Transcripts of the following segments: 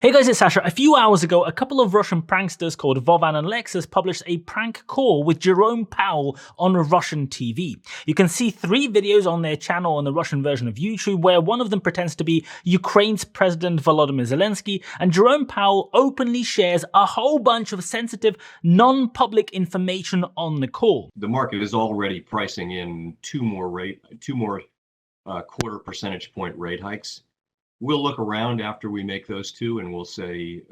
Hey guys, it's Sasha. A few hours ago, a couple of Russian pranksters called Vovan and Lexus published a prank call with Jerome Powell on Russian TV. You can see 3 videos on their channel on the Russian version of YouTube where one of them pretends to be Ukraine's President Volodymyr Zelensky, and Jerome Powell openly shares a whole bunch of sensitive, non-public information on the call. The market is already pricing in two more quarter percentage point rate hikes. We'll look around after we make those 2 and we'll say,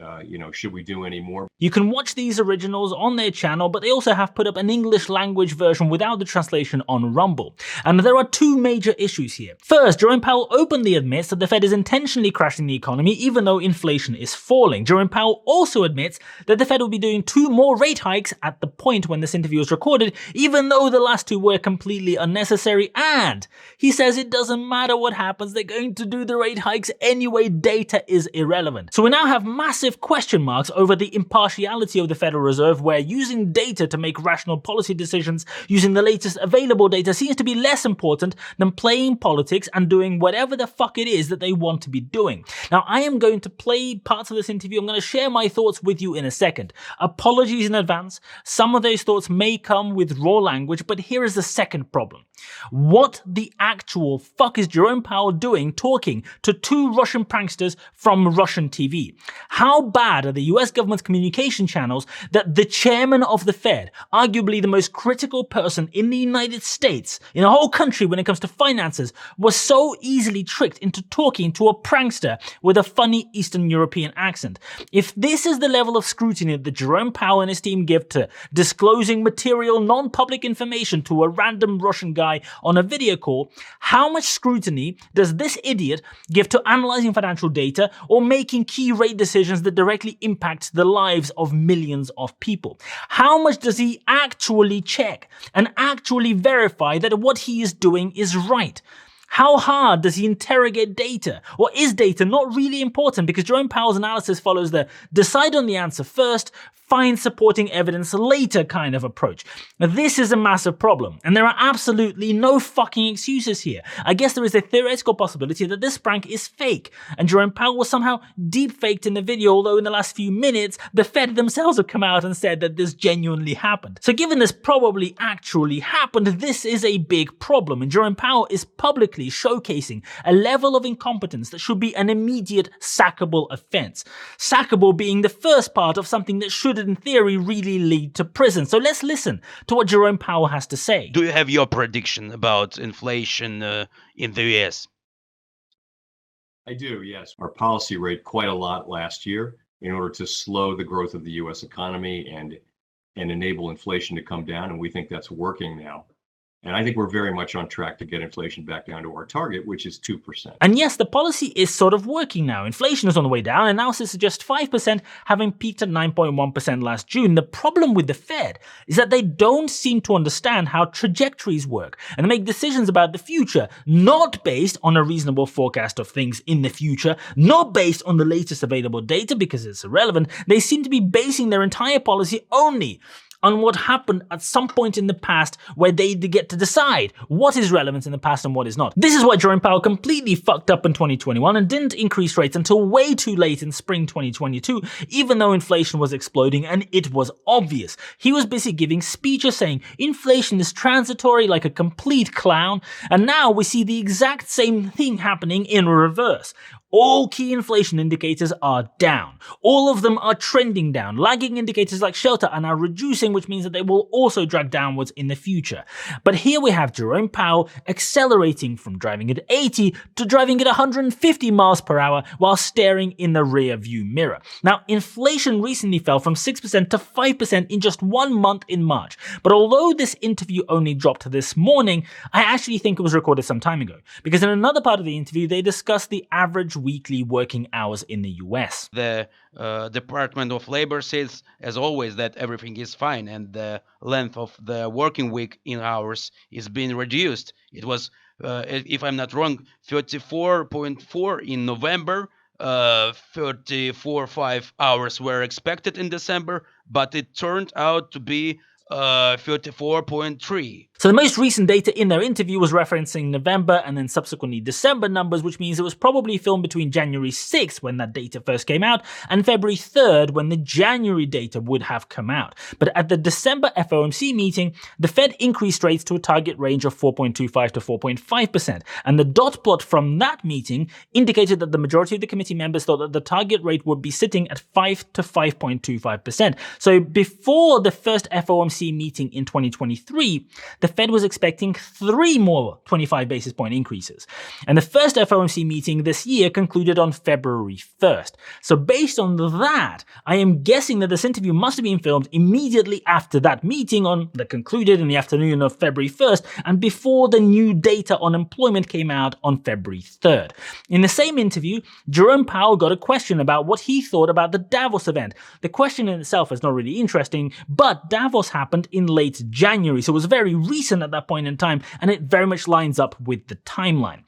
should we do any more? You can watch these originals on their channel, but they also have put up an English language version without the translation on Rumble. And there are 2 major issues here. First, Jerome Powell openly admits that the Fed is intentionally crashing the economy even though inflation is falling. Jerome Powell also admits that the Fed will be doing 2 more rate hikes at the point when this interview was recorded, even though the last 2 were completely unnecessary, and he says it doesn't matter what happens, they're going to do the rate hikes anyway, data is irrelevant. So we now have massive question marks over the impartiality of the Federal Reserve, where using data to make rational policy decisions using the latest available data seems to be less important than playing politics and doing whatever the fuck it is that they want to be doing. Now, I am going to play parts of this interview. I'm going to share my thoughts with you in a second. Apologies in advance. Some of those thoughts may come with raw language, but here is the second problem. What the actual fuck is Jerome Powell doing talking to 2 Russian pranksters from Russian TV? How bad are the US government's communication channels that the chairman of the Fed, arguably the most critical person in the United States, in a whole country when it comes to finances, was so easily tricked into talking to a prankster with a funny Eastern European accent? If this is the level of scrutiny that Jerome Powell and his team give to disclosing material, non-public information to a random Russian guy on a video call, how much scrutiny does this idiot give to analyzing financial data or making key rate decisions that directly impact the lives of millions of people? How much does he actually check and actually verify that what he is doing is right? How hard does he interrogate data? Or is data not really important because Jerome Powell's analysis follows the decide on the answer first, find supporting evidence later kind of approach? Now, this is a massive problem, and there are absolutely no fucking excuses here. I guess there is a theoretical possibility that this prank is fake, and Jerome Powell was somehow deep-faked in the video, although in the last few minutes, the Fed themselves have come out and said that this genuinely happened. So given this probably actually happened, this is a big problem, and Jerome Powell is publicly showcasing a level of incompetence that should be an immediate sackable offense. Sackable being the first part of something that should in theory really lead to prison. So let's listen to what Jerome Powell has to say. Do you have your prediction about inflation in the US? I do, yes. Our policy rate quite a lot last year in order to slow the growth of the US economy and enable inflation to come down, and we think that's working now. And I think we're very much on track to get inflation back down to our target, which is 2%. And yes, the policy is sort of working now. Inflation is on the way down, and analysis suggests 5%, having peaked at 9.1% last June. The problem with the Fed is that they don't seem to understand how trajectories work, and they make decisions about the future, not based on a reasonable forecast of things in the future, not based on the latest available data because it's irrelevant. They seem to be basing their entire policy only on what happened at some point in the past where they get to decide what is relevant in the past and what is not. This is why Jerome Powell completely fucked up in 2021 and didn't increase rates until way too late in spring 2022, even though inflation was exploding and it was obvious. He was busy giving speeches saying inflation is transitory like a complete clown, and now we see the exact same thing happening in reverse. All key inflation indicators are down. All of them are trending down. Lagging indicators like shelter are now reducing, which means that they will also drag downwards in the future. But here we have Jerome Powell accelerating from driving at 80 to driving at 150 miles per hour while staring in the rear view mirror. Now, inflation recently fell from 6% to 5% in just 1 month in March. But although this interview only dropped this morning, I actually think it was recorded some time ago, because in another part of the interview, they discussed the average weekly working hours in the US. The Department of Labor says, as always, that everything is fine and the length of the working week in hours is being reduced. It was, if I'm not wrong, 34.4 in November, 34.5 hours were expected in December, but it turned out to be 34.3. So the most recent data in their interview was referencing November and then subsequently December numbers, which means it was probably filmed between January 6th when that data first came out and February 3rd when the January data would have come out. But at the December FOMC meeting, the Fed increased rates to a target range of 4.25 to 4.5%. And the dot plot from that meeting indicated that the majority of the committee members thought that the target rate would be sitting at 5 to 5.25%. So before the first FOMC meeting in 2023, the Fed was expecting 3 more 25 basis point increases. And the first FOMC meeting this year concluded on February 1st. So based on that, I am guessing that this interview must have been filmed immediately after that meeting that concluded in the afternoon of February 1st and before the new data on employment came out on February 3rd. In the same interview, Jerome Powell got a question about what he thought about the Davos event. The question in itself is not really interesting, but Davos happened in late January, so it was very recent at that point in time, and it very much lines up with the timeline.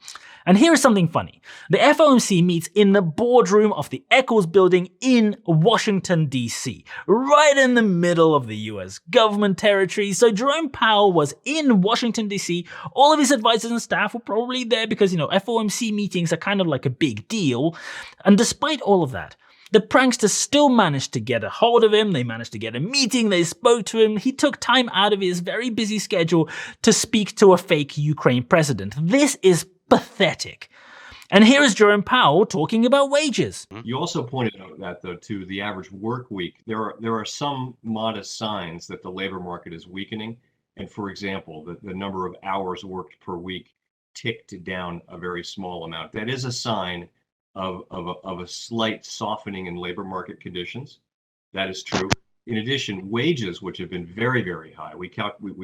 And here is something funny. The FOMC meets in the boardroom of the Eccles building in Washington, D.C., right in the middle of the US government territory. So Jerome Powell was in Washington, D.C. All of his advisors and staff were probably there because, FOMC meetings are kind of like a big deal. And despite all of that, the pranksters still managed to get a hold of him, they managed to get a meeting, they spoke to him, he took time out of his very busy schedule to speak to a fake Ukraine president. This is pathetic. And here is Jerome Powell talking about wages. You also pointed out that, though, to the average work week, there are some modest signs that the labor market is weakening. And for example, the number of hours worked per week ticked down a very small amount. That is a sign of a slight softening in labor market conditions. That is true. In addition, wages, which have been very, very high, we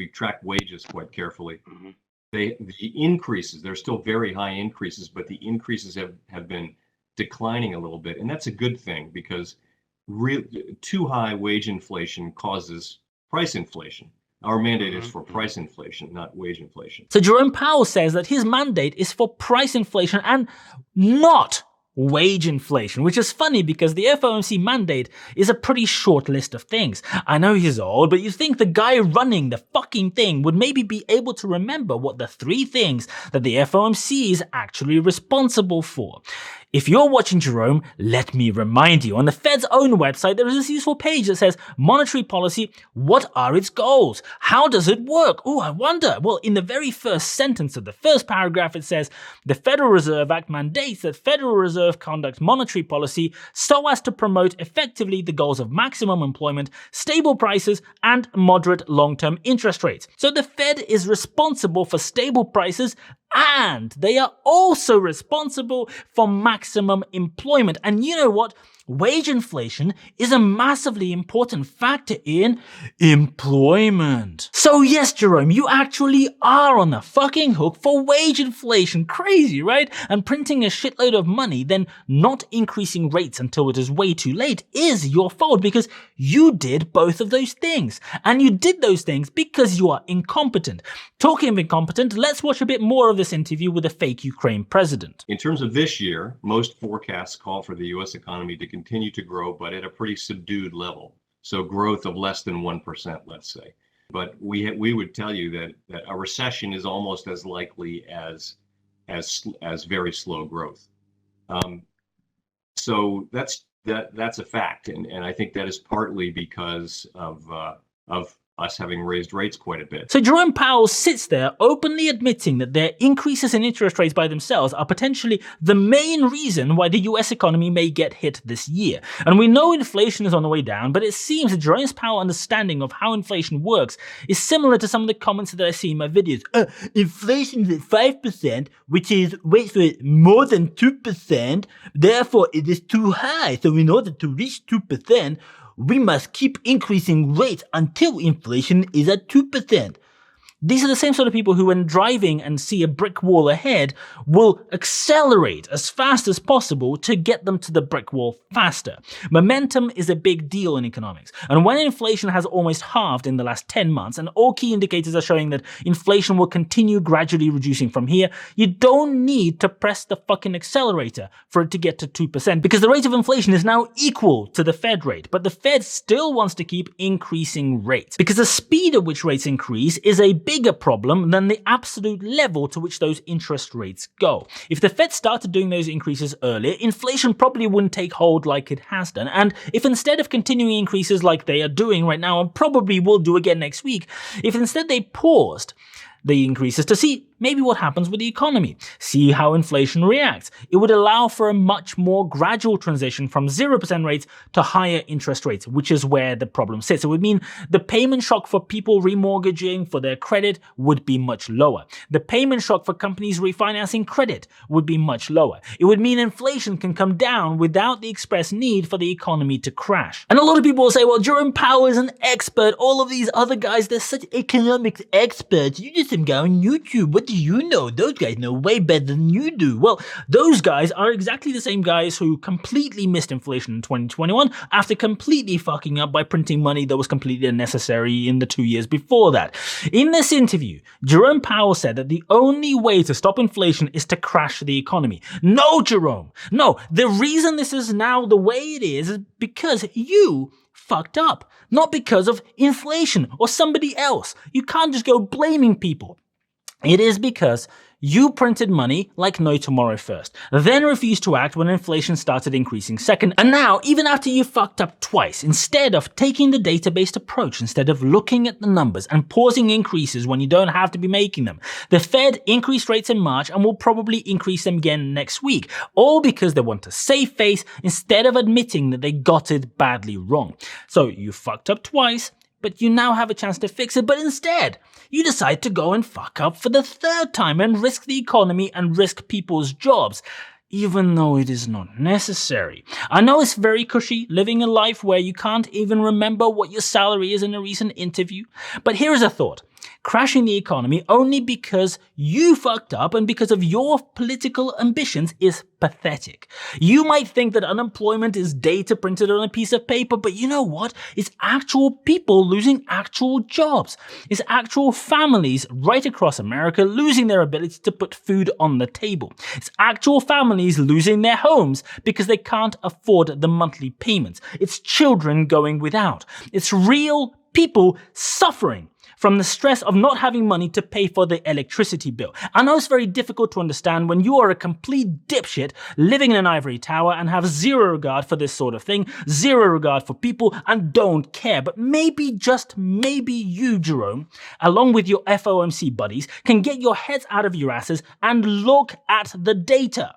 track wages quite carefully. Mm-hmm. The increases, they're still very high increases, but the increases have been declining a little bit. And that's a good thing because too high wage inflation causes price inflation. Our mandate is for price inflation, not wage inflation. So Jerome Powell says that his mandate is for price inflation and not wage inflation, which is funny because the FOMC mandate is a pretty short list of things. I know he's old, but you think the guy running the fucking thing would maybe be able to remember what the 3 things that the FOMC is actually responsible for. If you're watching Jerome, let me remind you, on the Fed's own website, there is this useful page that says, monetary policy, what are its goals? How does it work? Oh, I wonder. Well, in the very first sentence of the first paragraph, it says, the Federal Reserve Act mandates that Federal Reserve conduct monetary policy so as to promote effectively the goals of maximum employment, stable prices, and moderate long-term interest rates. So the Fed is responsible for stable prices and they are also responsible for maximum employment. And you know what? Wage inflation is a massively important factor in employment. So yes, Jerome, you actually are on the fucking hook for wage inflation. Crazy, right? And printing a shitload of money, then not increasing rates until it is way too late is your fault because you did both of those things. And you did those things because you are incompetent. Talking of incompetent, let's watch a bit more of this interview with a fake Ukraine president. In terms of this year, most forecasts call for the U.S. economy to continue to grow, but at a pretty subdued level. So growth of less than 1%, let's say. But we would tell you that a recession is almost as likely as very slow growth. So that's a fact, and I think that is partly because of us having raised rates quite a bit. So Jerome Powell sits there openly admitting that their increases in interest rates by themselves are potentially the main reason why the US economy may get hit this year. And we know inflation is on the way down, but it seems that Jerome Powell's understanding of how inflation works is similar to some of the comments that I see in my videos. Inflation is at 5%, which is, more than 2%, therefore it is too high. So in order to reach 2%, we must keep increasing rates until inflation is at 2%. These are the same sort of people who, when driving and see a brick wall ahead, will accelerate as fast as possible to get them to the brick wall faster. Momentum is a big deal in economics. And when inflation has almost halved in the last 10 months, and all key indicators are showing that inflation will continue gradually reducing from here, you don't need to press the fucking accelerator for it to get to 2%, because the rate of inflation is now equal to the Fed rate. But the Fed still wants to keep increasing rates, because the speed at which rates increase is a bigger problem than the absolute level to which those interest rates go. If the Fed started doing those increases earlier, inflation probably wouldn't take hold like it has done. And if instead of continuing increases like they are doing right now, and probably will do again next week, if instead they paused the increases to see maybe what happens with the economy, see how inflation reacts, it would allow for a much more gradual transition from 0% rates to higher interest rates, which is where the problem sits. It would mean the payment shock for people remortgaging for their credit would be much lower. The payment shock for companies refinancing credit would be much lower. It would mean inflation can come down without the express need for the economy to crash. And a lot of people will say, well, Jerome Powell is an expert. All of these other guys, they're such economics experts. You just go on YouTube. What do you know? Those guys know way better than you do. Well, those guys are exactly the same guys who completely missed inflation in 2021 after completely fucking up by printing money that was completely unnecessary in the 2 years before that. In this interview, Jerome Powell said that the only way to stop inflation is to crash the economy. No, Jerome. No, the reason this is now the way it is because you fucked up, not because of inflation or somebody else. You can't just go blaming people. It is because you printed money like no tomorrow first, then refused to act when inflation started increasing second, and now, even after you fucked up twice, instead of taking the data-based approach, instead of looking at the numbers and pausing increases when you don't have to be making them, the Fed increased rates in March and will probably increase them again next week, all because they want to save face instead of admitting that they got it badly wrong. So you fucked up twice, but you now have a chance to fix it, but instead, you decide to go and fuck up for the third time and risk the economy and risk people's jobs, even though it is not necessary. I know it's very cushy living a life where you can't even remember what your salary is in a recent interview, but here is a thought. Crashing the economy only because you fucked up and because of your political ambitions is pathetic. You might think that unemployment is data printed on a piece of paper, but you know what? It's actual people losing actual jobs. It's actual families right across America losing their ability to put food on the table. It's actual families losing their homes because they can't afford the monthly payments. It's children going without. It's real people suffering from the stress of not having money to pay for the electricity bill. I know it's very difficult to understand when you are a complete dipshit living in an ivory tower and have zero regard for this sort of thing, zero regard for people, and don't care. But maybe, just maybe you, Jerome, along with your FOMC buddies, can get your heads out of your asses and look at the data.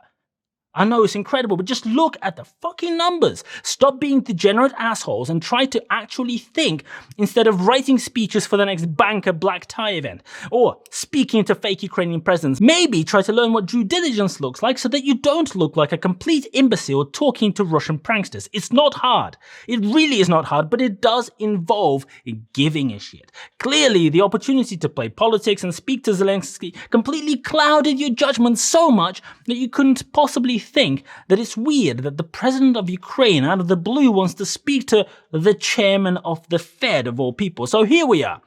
I know it's incredible, but just look at the fucking numbers. Stop being degenerate assholes and try to actually think instead of writing speeches for the next banker black tie event or speaking to fake Ukrainian presidents. Maybe try to learn what due diligence looks like so that you don't look like a complete imbecile talking to Russian pranksters. It's not hard. It really is not hard, but it does involve giving a shit. Clearly, the opportunity to play politics and speak to Zelensky completely clouded your judgment so much that you couldn't possibly think that it's weird that the president of Ukraine out of the blue wants to speak to the chairman of the Fed of all people. So here we are.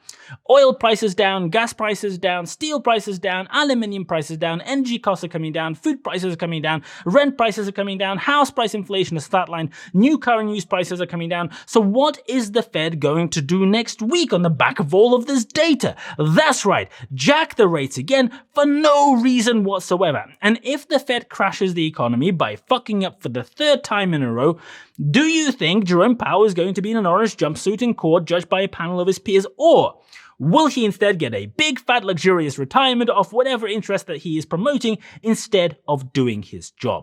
Oil prices down, gas prices down, steel prices down, aluminium prices down, energy costs are coming down, food prices are coming down, rent prices are coming down, house price inflation is flatlined, new car and used prices are coming down. So what is the Fed going to do next week on the back of all of this data? That's right, jack the rates again for no reason whatsoever. And if the Fed crashes the economy by fucking up for the third time in a row, do you think Jerome Powell is going to be in an orange jumpsuit in court judged by a panel of his peers, or will he instead get a big fat luxurious retirement of whatever interest that he is promoting instead of doing his job?